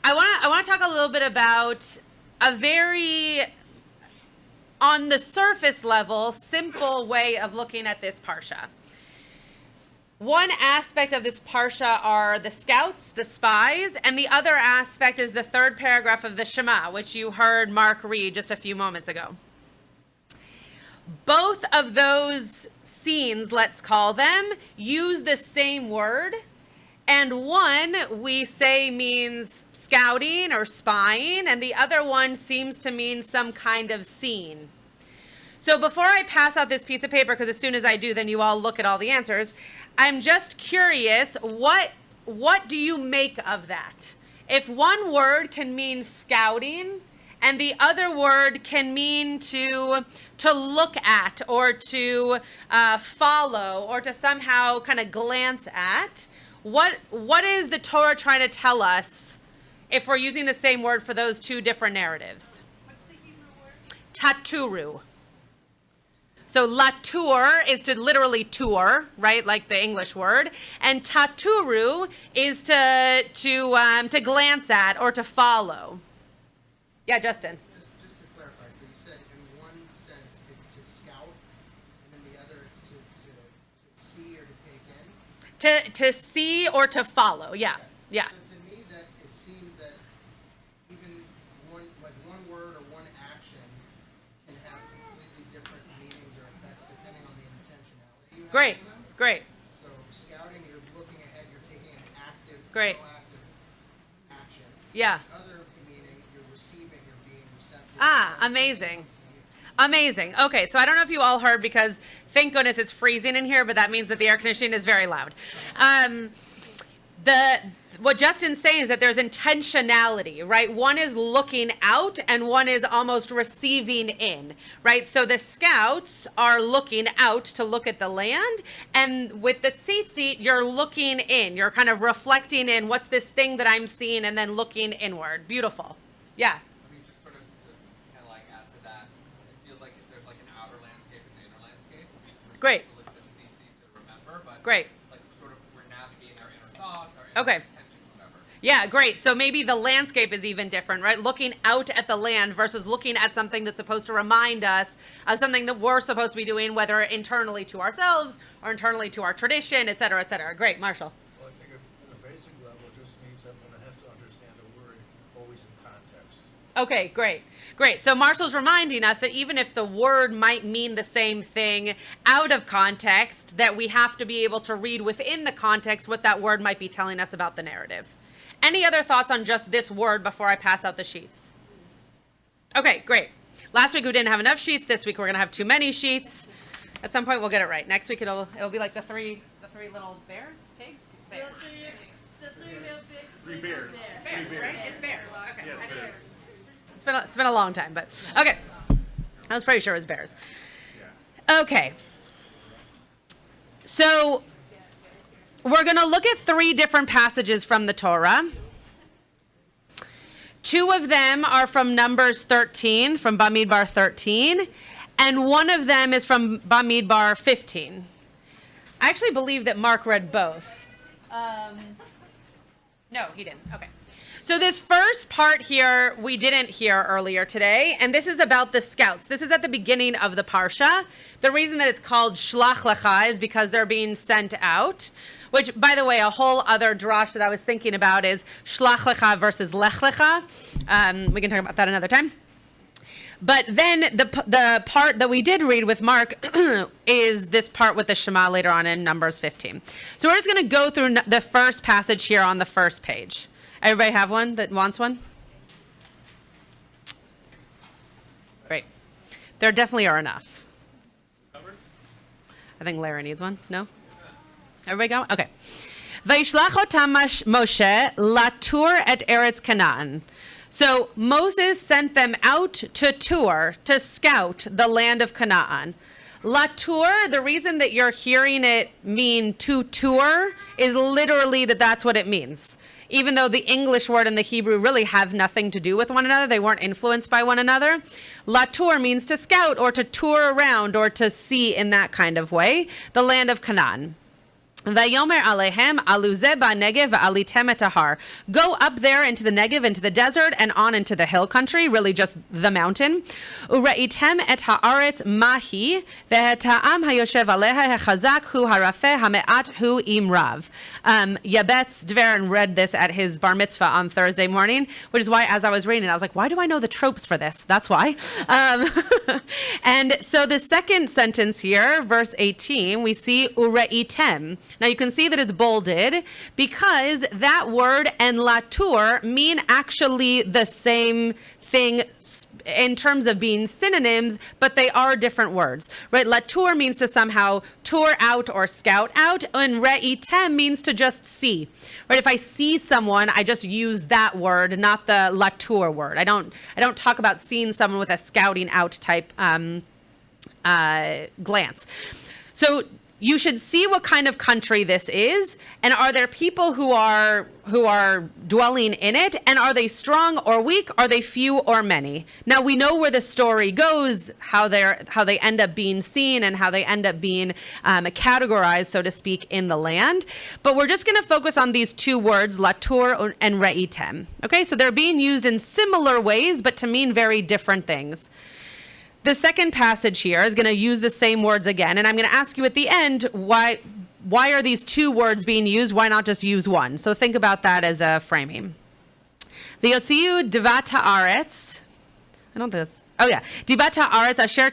I want to talk a little bit about a very, on the surface level, simple way of looking at this parsha. One aspect of this parsha are the scouts, the spies, and the other aspect is the third paragraph of the Shema, which you heard Mark read just a few moments ago. Both of those scenes, let's call them, use the same word, and one we say means scouting or spying, and the other one seems to mean some kind of scene. So before I pass out this piece of paper, because as soon as I do, then you all look at all the answers, I'm just curious, what do you make of that? If one word can mean scouting, and the other word can mean to look at, or to follow, or to somehow kind of glance at, what is the Torah trying to tell us if we're using the same word for those two different narratives? What's the Hebrew word? Taturu. So latur is to literally tour, right, like the English word, and taturu is to glance at or to follow. Yeah, Justin. Just to clarify, so you said in one sense it's to scout, and in the other it's to see or to take in? To see or to follow, yeah, Okay. yeah. So to me that it seems that even one word or one action can have completely different meanings or effects depending on the intentionality you have Great, in them. great, So scouting, you're looking ahead, you're taking an active, Great. proactive action. yeah. Other meaning, you're receiving, you're being receptive. Ah, It's amazing. to you. Amazing. Okay, so I don't know if you all heard, because thank goodness it's freezing in here, but that means that the air conditioning is very loud. What Justin's saying is that there's intentionality, right? One is looking out and one is almost receiving in, right? So the scouts are looking out to look at the land, and with the tzitzit, you're looking in. You're kind of reflecting in, what's this thing that I'm seeing, and then looking inward. Beautiful. Yeah. I mean, just sort of to kind of like add to that, it feels like there's like an outer landscape and an inner landscape. We're Great. supposed to look at CC to remember, but Great. like sort of we're navigating our inner thoughts, our inner Okay. intentions, whatever. Yeah, great. So maybe the landscape is even different, right? Looking out at the land versus looking at something that's supposed to remind us of something that we're supposed to be doing, whether internally to ourselves or internally to our tradition, et cetera, et cetera. Great, Marshall. Well, I think at a basic level, it just means that one has to understand a word always in context. Okay, great. Great. So Marshall's reminding us that even if the word might mean the same thing out of context, that we have to be able to read within the context what that word might be telling us about the narrative. Any other thoughts on just this word before I pass out the sheets? Okay, great. Last week we didn't have enough sheets. This week we're going to have too many sheets. At some point we'll get it right. Next week it'll be like the three little bears, pigs, bears. The three real big. Three bears. Bears, right? It's bears. Okay. Yeah, I didn't- bears. It's been a long time, but okay. I was pretty sure it was bears. Yeah. Okay. So we're going to look at three different passages from the Torah. Two of them are from Numbers 13, from Bamidbar 13, and one of them is from Bamidbar 15. I actually believe that Mark read both. No, he didn't. Okay. So this first part here we didn't hear earlier today, and this is about the scouts. This is at the beginning of the Parsha. The reason that it's called Shlach Lecha is because they're being sent out, which, by the way, a whole other drash that I was thinking about is Shlach Lecha versus Lech Lecha. We can talk about that another time. But then the part that we did read with Mark is this part with the Shema later on in Numbers 15. So we're just going to go through the first passage here on the first page. Everybody have one that wants one? Great. There definitely are enough. I think Larry needs one. No? Everybody got one? Okay. Vayishlach otam Moshe latur et Eretz Canaan. So Moses sent them out to tour, to scout the land of Canaan. Latur, the reason that you're hearing it mean to tour is literally that's what it means. Even though the English word and the Hebrew really have nothing to do with one another, they weren't influenced by one another. Latur means to scout or to tour around or to see in that kind of way, the land of Canaan. Vayomer alehem aluze ba'negev va'alitem et ahar. Go up there into the Negev, into the desert, and on into the hill country, really just the mountain. Ureitem et haaretz mahi ve'eta'am hayoshev aleha hechazak hu harafeh hame'at hu imrav. Yabetz Dverin read this at his bar mitzvah on Thursday morning, which is why as I was reading it, I was like, why do I know the tropes for this? That's why. And so the second sentence here, verse 18, we see ureitem. Now you can see that it's bolded because that word and latur mean actually the same thing in terms of being synonyms, but they are different words, right? Latur means to somehow tour out or scout out, and reitem means to just see, right? If I see someone, I just use that word, not the latur word. I don't talk about seeing someone with a scouting out type glance. So you should see what kind of country this is, and are there people who are dwelling in it, and are they strong or weak? Are they few or many? Now we know where the story goes, how they end up being seen and how they end up being categorized, so to speak, in the land. But we're just going to focus on these two words, latur and reitem. Okay, so they're being used in similar ways, but to mean very different things. The second passage here is going to use the same words again, and I'm going to ask you at the end, why are these two words being used? Why not just use one? So think about that as a framing. V'yotziu divat haaretz. I don't think this. Oh yeah, divat haaretz asher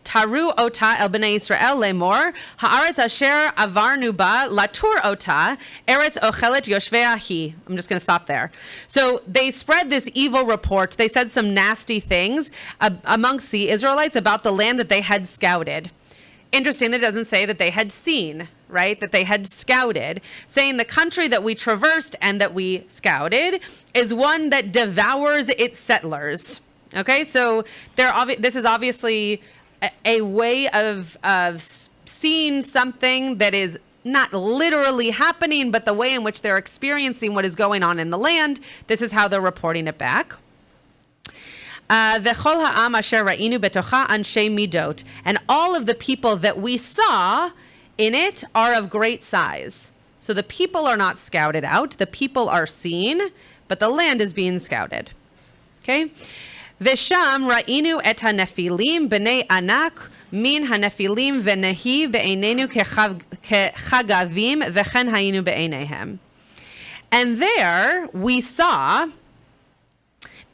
taru ota el bnei Yisrael lemor haaretz asher avarnu ba latur ota eretz ochelet yoshvei hi. I'm just going to stop there. So they spread this evil report. They said some nasty things amongst the Israelites about the land that they had scouted. Interesting that it doesn't say that they had seen, right? That they had scouted, saying the country that we traversed and that we scouted is one that devours its settlers. Okay, so this is obviously a way of seeing something that is not literally happening, but the way in which they're experiencing what is going on in the land. This is how they're reporting it back. And all of the people that we saw in it are of great size. So the people are not scouted out, the people are seen, but the land is being scouted. Okay? Vesham ra'inu et hanefilim b'nei anak min hanefilim v'nehi be'einenu kechagavim v'chen hayinu be'eineihem. And there we saw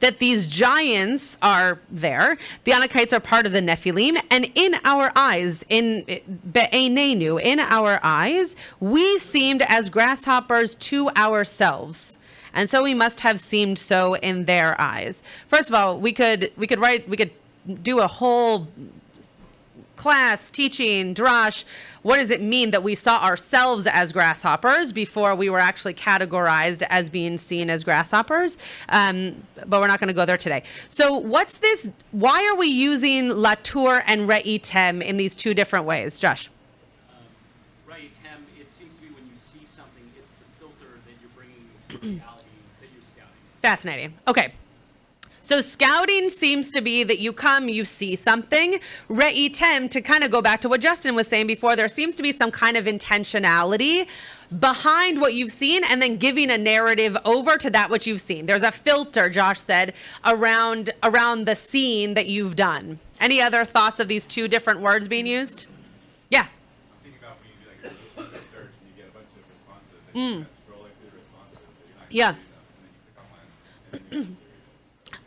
that these giants are there. The Anakites are part of the Nephilim, and in our eyes, in be'einenu, in our eyes, we seemed as grasshoppers to ourselves. And so we must have seemed so in their eyes. First of all, we could do a whole class teaching drash. What does it mean that we saw ourselves as grasshoppers before we were actually categorized as being seen as grasshoppers? But we're not going to go there today. So what's this? Why are we using latur and reitem in these two different ways? Josh? Reitem, it seems to be when you see something, it's the filter that you're bringing to reality that you're scouting. Fascinating. Okay. So scouting seems to be that you come, you see something. Reitem, to kind of go back to what Justin was saying before, there seems to be some kind of intentionality behind what you've seen and then giving a narrative over to that which you've seen. There's a filter, Josh said, around the scene that you've done. Any other thoughts of these two different words being used? Yeah. I'm thinking about when you do like a Google search and you get a bunch of responses and you kind of scroll through the responses, so you're not Yeah. reading them, and then you click on one and then you read it.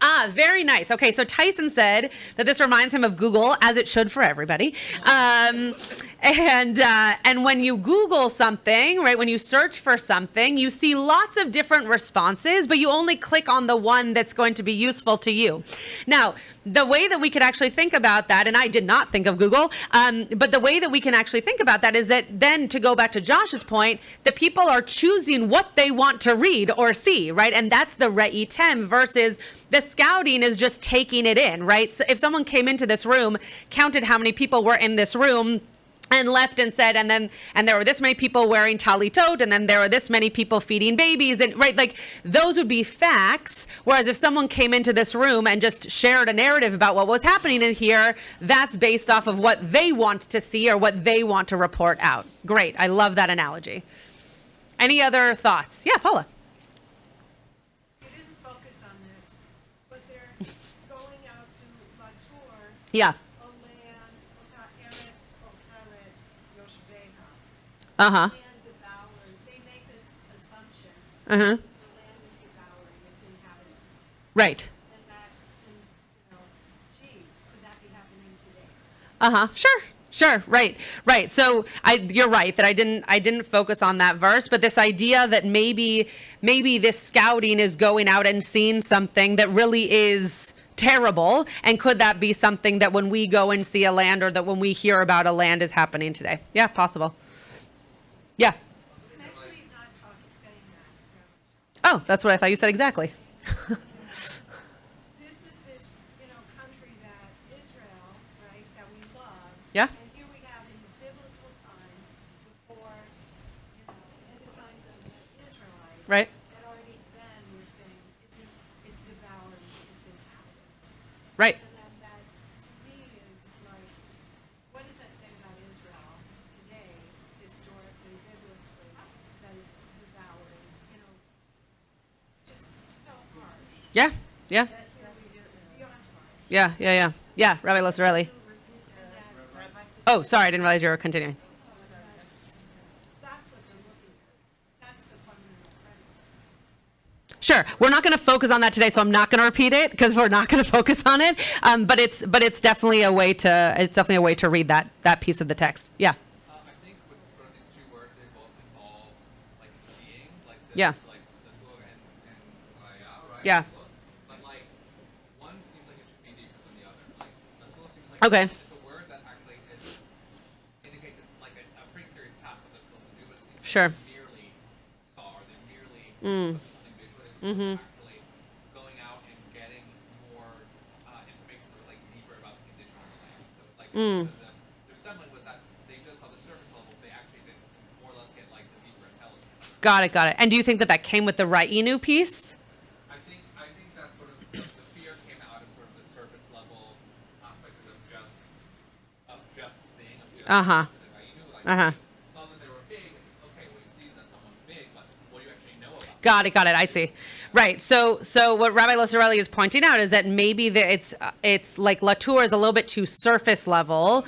Ah, very nice. Okay, so Tyson said that this reminds him of Google, as it should for everybody. And when you Google something, right, when you search for something, you see lots of different responses, but you only click on the one that's going to be useful to you. Now, the way that we could actually think about that, and I did not think of Google, but the way that we can actually think about that is that then, to go back to Josh's point, the people are choosing what they want to read or see, right? And that's the reitem versus the scouting is just taking it in, right? So if someone came into this room, counted how many people were in this room, and left and said, and there were this many people wearing talitot, and then there were this many people feeding babies, and right, like those would be facts. Whereas if someone came into this room and just shared a narrative about what was happening in here, that's based off of what they want to see or what they want to report out. Great, I love that analogy. Any other thoughts? Yeah, Paula. You didn't focus on this, but they're going out to Latour, Yeah. a land, Ota Eretz Ocheret Yoshveha. Uh-huh. Land devoured. They make this assumption. Uh-huh. The land is devouring its inhabitants. Right. And that, and, gee, could that be happening today? Uh-huh. Sure. Right. So you're right that I didn't focus on that verse, but this idea that maybe this scouting is going out and seeing something that really is terrible, and could that be something that when we go and see a land, or that when we hear about a land, is happening today? Yeah, possible. Yeah. I'm actually not saying that. Oh, that's what I thought you said exactly. This is this, country that Israel, right, that we love. Yeah. And here we have in the biblical times, before, in the times of the Israelites. Right. That already then we're saying it's devouring its inhabitants. Right. And then that, to me, is like, what does that say about Israel today, historically, biblically, that it's devouring, just so harsh. Yeah. That here we do beyond harsh. Yeah. Rabbi Losarelli. Oh, sorry, I didn't realize you were continuing. That's what they're looking at. That's the fundamental premise. Sure. We're not going to focus on that today, so I'm not going to repeat it because we're not going to focus on it. But it's definitely a way to read that piece of the text. Yeah. I think with sort of these two words, they both involve like seeing, like to, Yeah. like Latour and Maya, right? Yeah. But like one seems like it should be deeper than the other. Like Latour seems like Okay. it's a word that actually indicates like a pretty serious task that they're supposed to do, but it seems Sure. like they merely saw, or they merely looked at something visually, as opposed to actually going out and getting more information that was like deeper about the condition of the land. So it's like it's as if their semblance was that they just saw the surface level, but they actually didn't more or less get like the deeper intelligence. Got it. And do you think that came with the Ra'inu piece? I think that sort of the fear came out of sort of the surface level aspect of just seeing, of just Uh-huh. you knew like Uh-huh. you saw that they were big. It's okay, well you see that someone's big, but what do you actually know about them? Got it. I see. Right. So what Rabbi Losarelli is pointing out is that maybe it's like Latour is a little bit too surface level.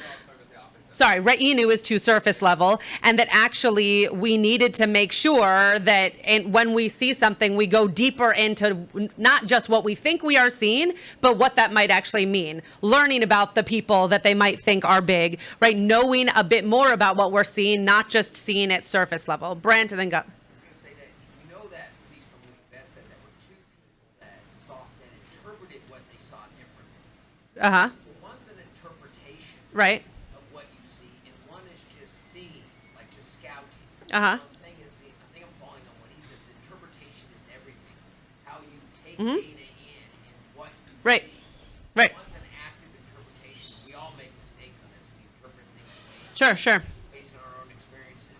Sorry, Re'inu is too surface level, and that actually we needed to make sure that when we see something, we go deeper into not just what we think we are seeing, but what that might actually mean. Learning about the people that they might think are big, right? Knowing a bit more about what we're seeing, not just seeing it surface level. Brent, and then go. I was going to say that you know that, at least from what Beth said, that were two people that interpreted what they saw differently. Uh-huh. One's an interpretation Right. of what you see, and one is just seeing, like just scouting. Uh-huh. What I'm saying is, I think I'm following on what he said. The interpretation is everything. How you take Mhm. data in and what you Right. see. Right. One's an active interpretation. We all make mistakes on this. We interpret things Sure. based on our own experiences.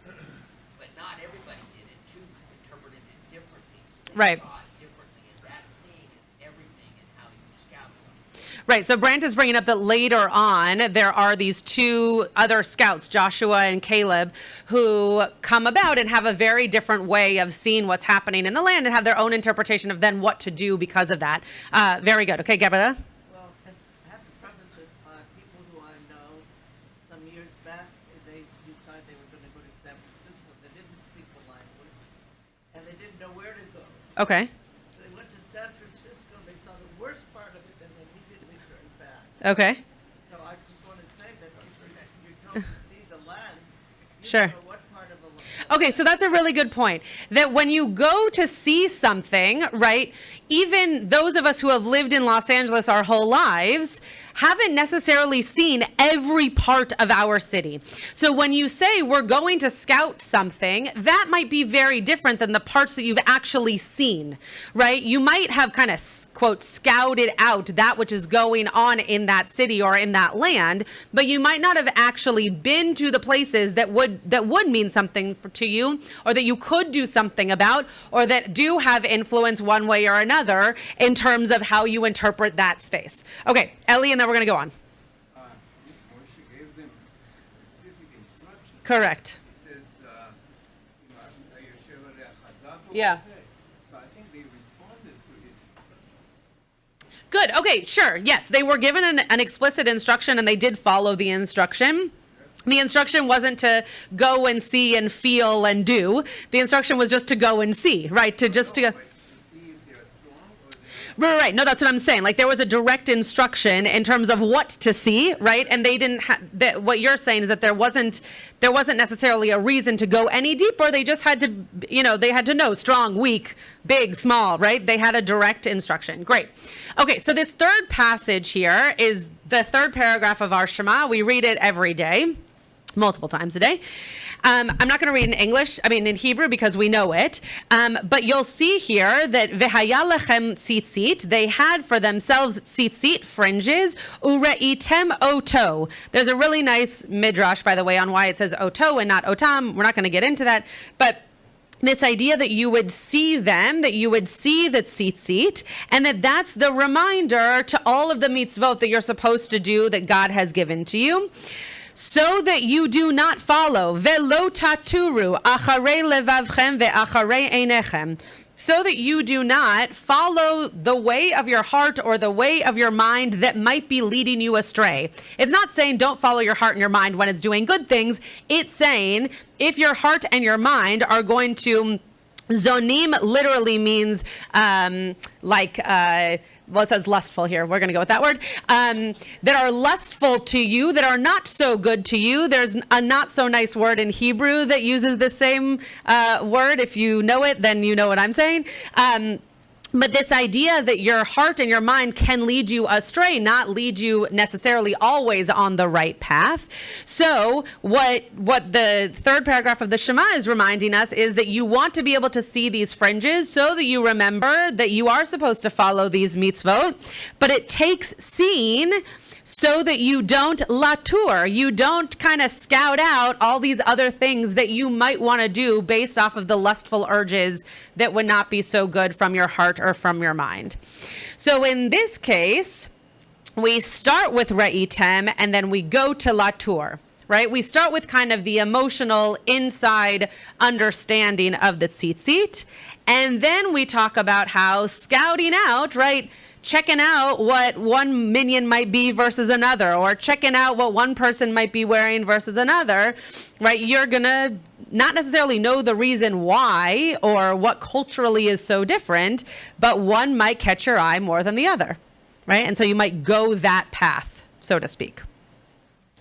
But not everybody did it too. Interpreted it differently. So they Right. saw it differently, and that seeing is everything in how you scout something. Right. So Brant is bringing up that later on there are these two other scouts, Joshua and Caleb, who come about and have a very different way of seeing what's happening in the land and have their own interpretation of then what to do because of that. Very good. Okay, Gabriela. Well, I have to preface this by people who I know some years back, they decided they were going to go to San Francisco. They didn't speak the language, and they didn't know where to go. Okay. They went to San Francisco, they saw the worst part of it, and they immediately turned back. Okay. So I just want to say that if you don't see the land, you Sure. don't know what part of the land. Okay, so that's a really good point. That when you go to see something, right, even those of us who have lived in Los Angeles our whole lives haven't necessarily seen every part of our city. So when you say we're going to scout something, that might be very different than the parts that you've actually seen, right? You might have kind of, quote, scouted out that which is going on in that city or in that land, but you might not have actually been to the places that would mean something to you, or that you could do something about, or that do have influence one way or another in terms of how you interpret that space. Okay, Ellie, and then we're going to go on. Moshe gave them specific instructions. Correct. He says, Yeah. So I think they responded to his instructions. Good. Okay, sure. Yes, they were given an explicit instruction, and they did follow the instruction. The instruction wasn't to go and see and feel and do. The instruction was just to go and see, right? To just to go. But to see if they're strong or they're Right. No, that's what I'm saying. Like, there was a direct instruction in terms of what to see, right? And they didn't what you're saying is that there wasn't necessarily a reason to go any deeper. They just had to, they had to know strong, weak, big, small, right? They had a direct instruction. Great. Okay, so this third passage here is the third paragraph of our Shema. We read it every day, multiple times a day. I'm not going to read in Hebrew, because we know it. But you'll see here that v'haya lechem tzitzit, they had for themselves tzitzit, fringes, ureitem oto. There's a really nice midrash, by the way, on why it says oto and not otam. We're not going to get into that. But this idea that you would see them, that you would see the tzitzit, and that's the reminder to all of the mitzvot that you're supposed to do that God has given to you, so that you do not follow velo taturu acharei levavchem ve'acharei einechem, so that you do not follow the way of your heart or the way of your mind that might be leading you astray. It's not saying don't follow your heart and your mind when it's doing good things. It's saying if your heart and your mind are going to, zonim literally means it says lustful here. We're going to go with that word. That are lustful to you, that are not so good to you. There's a not so nice word in Hebrew that uses the same word. If you know it, then you know what I'm saying. But this idea that your heart and your mind can lead you astray, not lead you necessarily always on the right path. So what the third paragraph of the Shema is reminding us is that you want to be able to see these fringes so that you remember that you are supposed to follow these mitzvot. But it takes seeing so that you don't latour, you don't kind of scout out all these other things that you might want to do based off of the lustful urges that would not be so good from your heart or from your mind. So in this case, we start with re'item and then we go to latour, right? We start with kind of the emotional inside understanding of the tzitzit, and then we talk about how scouting out, right? Checking out what one minyan might be versus another, or checking out what one person might be wearing versus another, right? You're going to not necessarily know the reason why or what culturally is so different, but one might catch your eye more than the other, right? And so you might go that path, so to speak.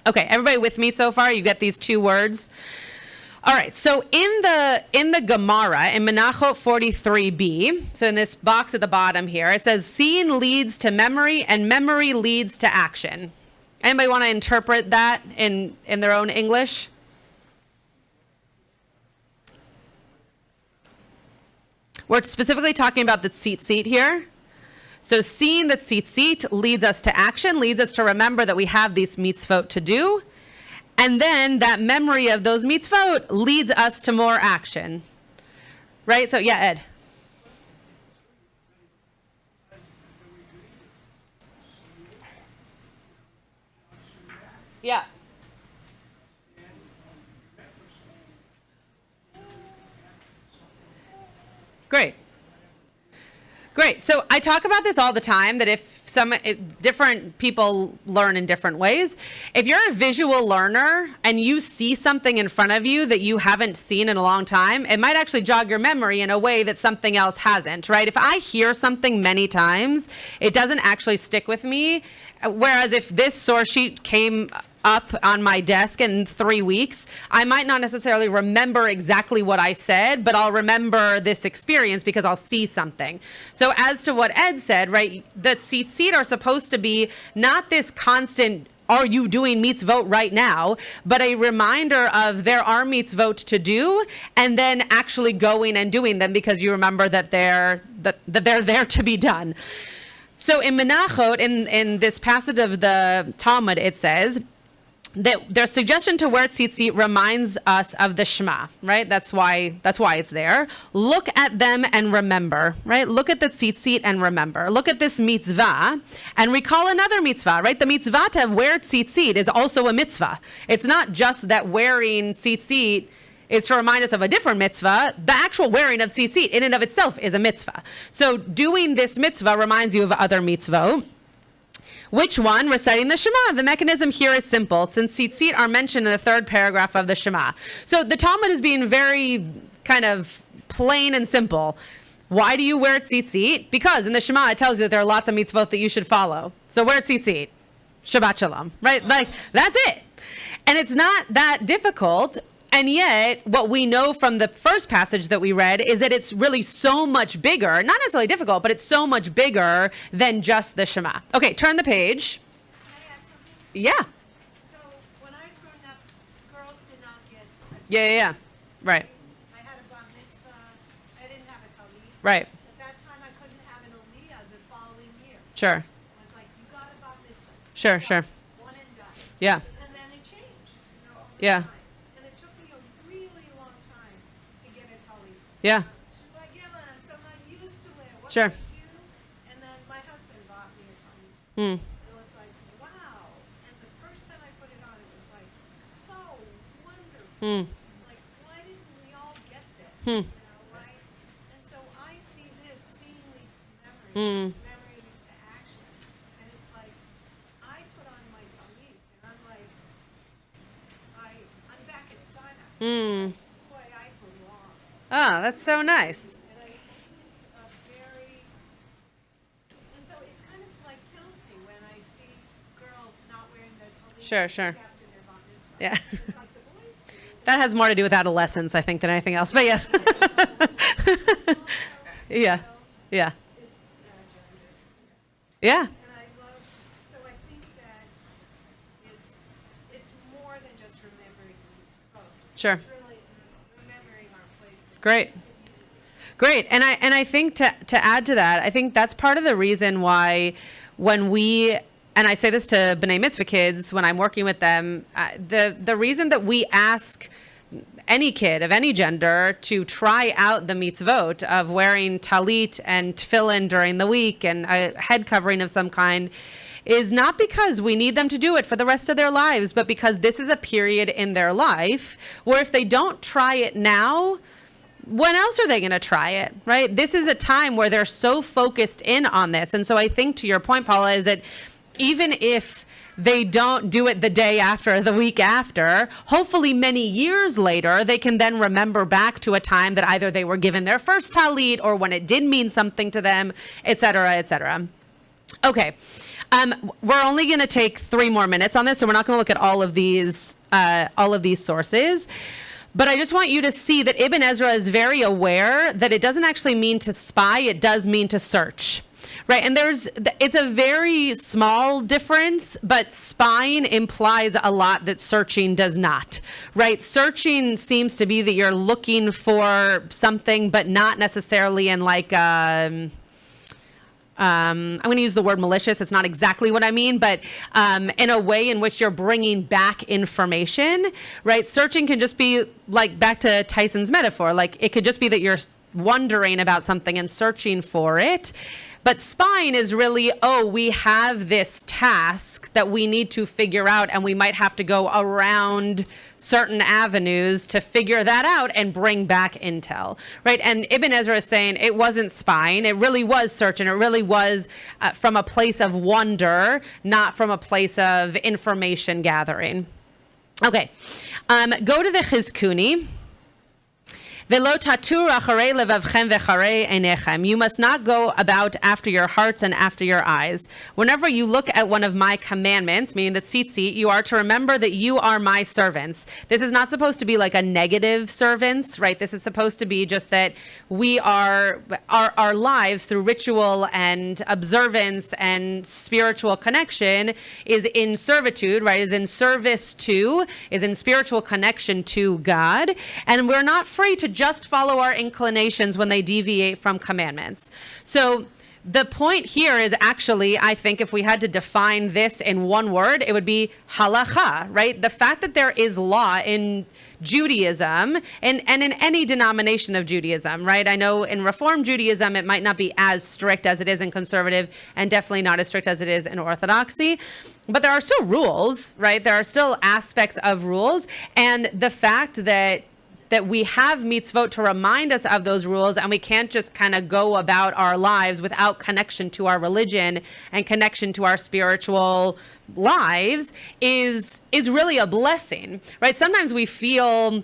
Okay, everybody with me so far? You get these two words? All right, so in the Gemara, in Menachot 43b, so in this box at the bottom here, it says, seeing leads to memory and memory leads to action. Anybody want to interpret that in their own English? We're specifically talking about the tzitzit here. So seeing the tzitzit leads us to action, leads us to remember that we have these mitzvot to do. And then that memory of those mitzvot leads us to more action. Right? So, yeah, Ed. Yeah. Great. Great. So I talk about this all the time, that if different people learn in different ways. If you're a visual learner and you see something in front of you that you haven't seen in a long time, it might actually jog your memory in a way that something else hasn't, right? If I hear something many times, it doesn't actually stick with me. Whereas if this source sheet came up on my desk in 3 weeks, I might not necessarily remember exactly what I said, but I'll remember this experience because I'll see something. So as to what Ed said, right, the tzitzit are supposed to be not this constant, are you doing mitzvot right now, but a reminder of there are mitzvot to do, and then actually going and doing them because you remember that they're there to be done. So in Menachot, in this passage of the Talmud, it says that their suggestion to wear tzitzit reminds us of the Shema, right? That's why it's there. Look at them and remember, right? Look at the tzitzit and remember. Look at this mitzvah and recall another mitzvah, right? The mitzvah to wear tzitzit is also a mitzvah. It's not just that wearing tzitzit is to remind us of a different mitzvah. The actual wearing of tzitzit in and of itself is a mitzvah. So doing this mitzvah reminds you of other mitzvot. Which one? Reciting the Shema. The mechanism here is simple, since tzitzit are mentioned in the third paragraph of the Shema. So the Talmud is being very kind of plain and simple. Why do you wear tzitzit? Because in the Shema it tells you that there are lots of mitzvot that you should follow. So wear tzitzit. Shabbat shalom, right? Like, that's it. And it's not that difficult. And yet, what we know from the first passage that we read is that it's really so much bigger, not necessarily difficult, but it's so much bigger than just the Shema. Okay, turn the page. Can I add something? Yeah. So when I was growing up, girls did not get a Yeah. Right. I had a bar mitzvah. I didn't have a talit. Right. At that time, I couldn't have an aliyah the following year. Sure. I was like, you got a bar mitzvah. Sure. One and done. Yeah. And then it changed. Over Yeah. time. And it took me a really long time to get a talit. Yeah. She's like, yeah, I'm so not used to it. What Sure. do I do? And then my husband bought me a talit. Hmm. It was like, wow. And the first time I put it on, it was like, so wonderful. Hmm. Like, why didn't we all get this? Hmm. You know, right? And so I see this, seeing leads to memory, Hmm. memory leads to action. And it's like, I put on my talit, and I'm like, I'm back at Sinai. Hmm. Boy, I belong. Oh, that's so nice. And I think it's a very, and so it kind of like kills me when I see girls not wearing their talit Sure. after their bar mitzvah. Yeah. It's like the boys do. That has more to do with adolescence, I think, than anything else. But yes. Yeah. Yeah. Yeah. And I love, so I think that it's more than just remembering mitzvot. Sure. It's really remembering our place. Great. And I think to add to that, I think that's part of the reason why when we, and I say this to B'nai Mitzvah kids when I'm working with them, the reason that we ask any kid of any gender to try out the mitzvot of wearing talit and tefillin during the week and a head covering of some kind is not because we need them to do it for the rest of their lives, but because this is a period in their life where if they don't try it now, when else are they going to try it, right? This is a time where they're so focused in on this. And so I think to your point, Paula, is that even if they don't do it the day after, the week after, hopefully many years later, they can then remember back to a time that either they were given their first talit or when it did mean something to them, et cetera, et cetera. Okay. We're only going to take 3 more minutes on this, so we're not going to look at all of these sources. But I just want you to see that Ibn Ezra is very aware that it doesn't actually mean to spy, it does mean to search. Right, and it's a very small difference, but spying implies a lot that searching does not, right? Searching seems to be that you're looking for something, but not necessarily in like, I'm going to use the word malicious. It's not exactly what I mean, but in a way in which you're bringing back information, right? Searching can just be like back to Tyson's metaphor. Like it could just be that you're wondering about something and searching for it. But spying is really, we have this task that we need to figure out, and we might have to go around certain avenues to figure that out and bring back intel, right? And Ibn Ezra is saying it wasn't spying, it really was searching, it really was from a place of wonder, not from a place of information gathering. Okay, go to the Chizkuni. Velo tatur acharei levavchem v'acharei einechem. You must not go about after your hearts and after your eyes. Whenever you look at one of my commandments, meaning the tzitzit, you are to remember that you are my servants. This is not supposed to be like a negative servants, right? This is supposed to be just that we are, our lives through ritual and observance and spiritual connection is in servitude, right? Is in service to, is in spiritual connection to God. And we're not free to just follow our inclinations when they deviate from commandments. So the point here is actually, I think if we had to define this in one word, it would be halacha, right? The fact that there is law in Judaism and in any denomination of Judaism, right? I know in Reform Judaism, it might not be as strict as it is in conservative and definitely not as strict as it is in Orthodoxy. But there are still rules, right? There are still aspects of rules. And the fact that we have mitzvot to remind us of those rules, and we can't just kind of go about our lives without connection to our religion and connection to our spiritual lives is really a blessing, right? Sometimes we feel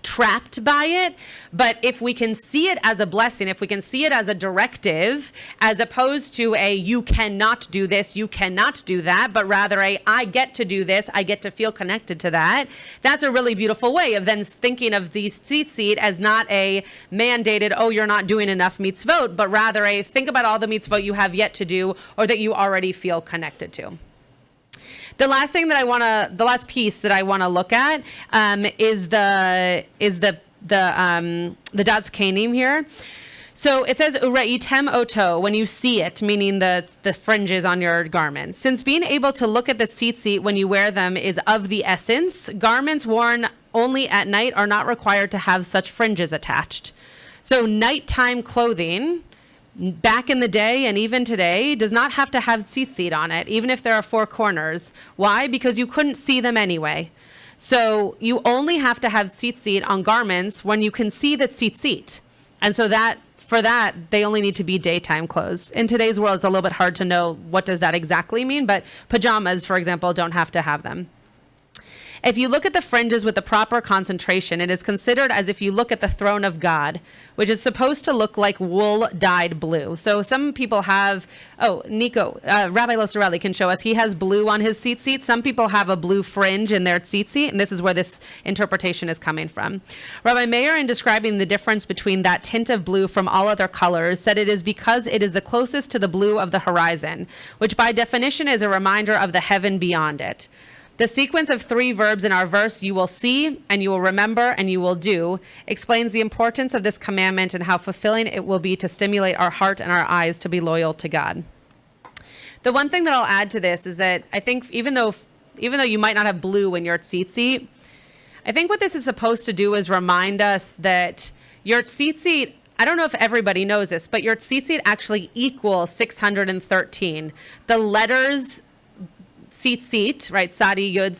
trapped by it, but if we can see it as a blessing, if we can see it as a directive, as opposed to a you cannot do this, you cannot do that, but rather a I get to do this, I get to feel connected to that, that's a really beautiful way of then thinking of the tzitzit as not a mandated, oh, you're not doing enough mitzvot, but rather a think about all the mitzvot you have yet to do or that you already feel connected to. The last thing that the last piece that I want to look at is the Datz Kainim here. So it says Uraitem oto, when you see it, meaning the fringes on your garments. Since being able to look at the tzitzit when you wear them is of the essence, garments worn only at night are not required to have such fringes attached. So nighttime clothing, back in the day and even today, does not have to have tzitzit on it, even if there are four corners. Why? Because you couldn't see them anyway. So you only have to have tzitzit on garments when you can see the tzitzit. And so for that, they only need to be daytime clothes. In today's world, it's a little bit hard to know what does that exactly mean, but pajamas, for example, don't have to have them. If you look at the fringes with the proper concentration, it is considered as if you look at the throne of God, which is supposed to look like wool dyed blue. So some people have, Nico, Rabbi Losarelli can show us, he has blue on his tzitzit. Some people have a blue fringe in their tzitzit, and this is where this interpretation is coming from. Rabbi Meir, in describing the difference between that tint of blue from all other colors, said it is because it is the closest to the blue of the horizon, which by definition is a reminder of the heaven beyond it. The sequence of 3 verbs in our verse, you will see, and you will remember, and you will do, explains the importance of this commandment and how fulfilling it will be to stimulate our heart and our eyes to be loyal to God. The one thing that I'll add to this is that I think even though you might not have blue in your tzitzit, I think what this is supposed to do is remind us that your tzitzit, I don't know if everybody knows this, but your tzitzit actually equals 613. The letters tzitzit, right, sadi yud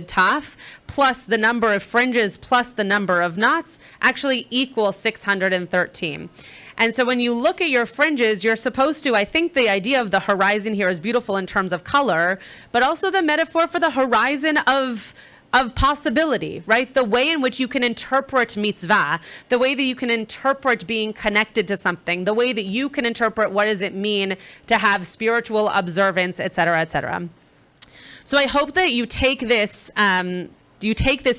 taf, plus the number of fringes, plus the number of knots, actually equals 613. And so when you look at your fringes, you're supposed to, I think the idea of the horizon here is beautiful in terms of color, but also the metaphor for the horizon of possibility, right? The way in which you can interpret mitzvah, the way that you can interpret being connected to something, the way that you can interpret what does it mean to have spiritual observance, et cetera, et cetera. So I hope that you take this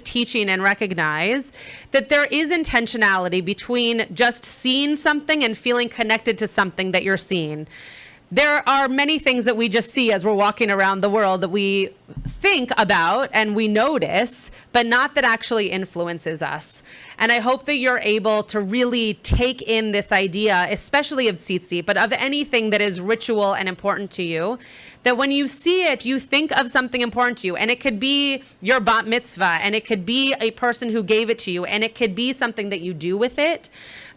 teaching and recognize that there is intentionality between just seeing something and feeling connected to something that you're seeing. There are many things that we just see as we're walking around the world that we think about and we notice, but not that actually influences us. And I hope that you're able to really take in this idea, especially of tzitzit, but of anything that is ritual and important to you, that when you see it, you think of something important to you. And it could be your bat mitzvah, and it could be a person who gave it to you, and it could be something that you do with it,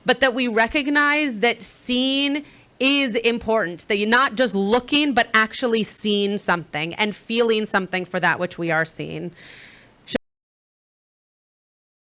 but that we recognize that seeing is important, that you're not just looking, but actually seeing something and feeling something for that which we are seeing.